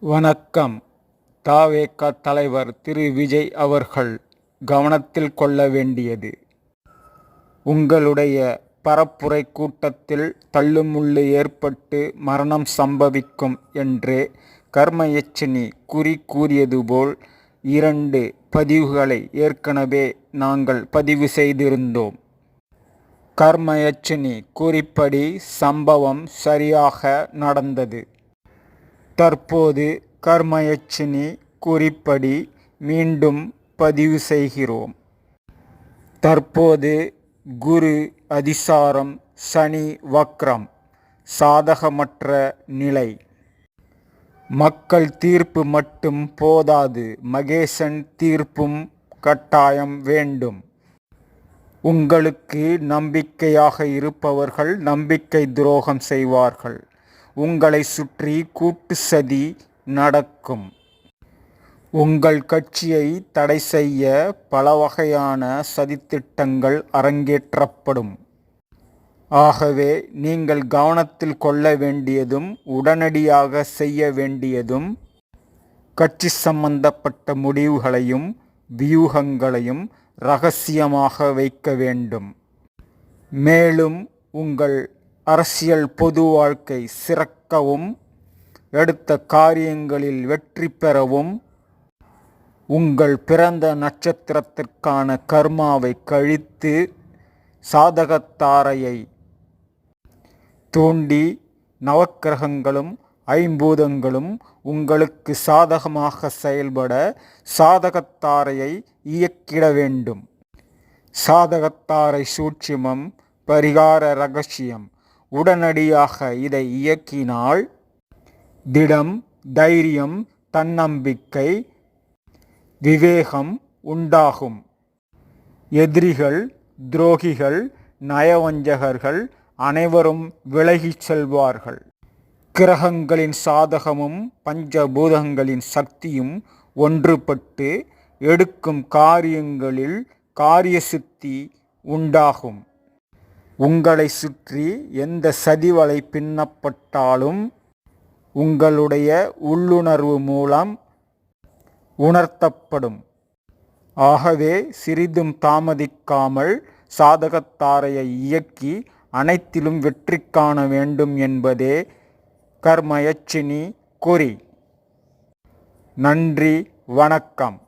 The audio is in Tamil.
வணக்கம். த.வே.க. தலைவர் திரு. விஜய் அவர்கள் கவனத்தில் கொள்ள வேண்டியது, உங்களுடைய பரப்புரை கூட்டத்தில் தள்ளுமுள்ளு ஏற்பட்டு மரணம் சம்பவிக்கும் என்றே கர்மயட்சினி குறி கூறியது போல் 2 பதிவுகளை ஏற்கனவே நாங்கள் பதிவு செய்திருந்தோம். கர்மயட்சினி குறிப்படி சம்பவம் சரியாக நடந்தது. தற்போது கர்மயட்சினி குறிப்படி மீண்டும் பதிவு செய்கிறோம். தற்போது குரு அதிசாரம், சனி வக்ரம், சாதகமற்ற நிலை. மக்கள் தீர்ப்பு மட்டும் போதாது, மகேசன் தீர்ப்பும் கட்டாயம் வேண்டும். உங்களுக்கு நம்பிக்கையாக இருப்பவர்கள் நம்பிக்கை துரோகம் செய்வார்கள். உங்களை சுற்றி கூட்டு சதி நடக்கும். உங்கள் கட்சியை தடை செய்ய பல வகையான சதித்திட்டங்கள் அரங்கேற்றப்படும். ஆகவே நீங்கள் கவனத்தில் கொள்ள வேண்டியதும் உடனடியாக செய்ய வேண்டியதும் கட்சி சம்பந்தப்பட்ட முடிவுகளையும் வியூகங்களையும் இரகசியமாக வைக்க வேண்டும். மேலும் உங்கள் அரசியல் பொது வாழ்க்கை சிறக்கவும், எடுத்த காரியங்களில் வெற்றி பெறவும், உங்கள் பிறந்த நட்சத்திரத்திற்கான கர்மாவை கழித்து சாதகத்தாரையை தூண்டி நவக்கிரகங்களும் ஐம்பூதங்களும் உங்களுக்கு சாதகமாக செயல்பட சாதகத்தாரையை இயக்கிட வேண்டும். சாதகத்தாரை சூட்சுமம், பரிகார ரகசியம். உடனடியாக இதை இயக்கினால் திடம், தைரியம், தன்னம்பிக்கை, விவேகம் உண்டாகும். எதிரிகள், துரோகிகள், நயவஞ்சகர்கள் அனைவரும் விலகிச் செல்வார்கள். கிரகங்களின் சாதகமும் பஞ்சபூதங்களின் சக்தியும் ஒன்றுபட்டு எடுக்கும் காரியங்களில் காரியசித்தி உண்டாகும். உங்களை சுற்றி எந்த சதிவலை பின்னப்பட்டாலும் உங்களுடைய உள்ளுணர்வு மூலம் உணர்த்தப்படும். ஆகவே சிறிதும் தாமதிக்காமல் சாதகத்தாரையை இயக்கி அனைத்திலும் வெற்றி காண வேண்டும் என்பதே கர்மயட்சினி குறி. நன்றி, வணக்கம்.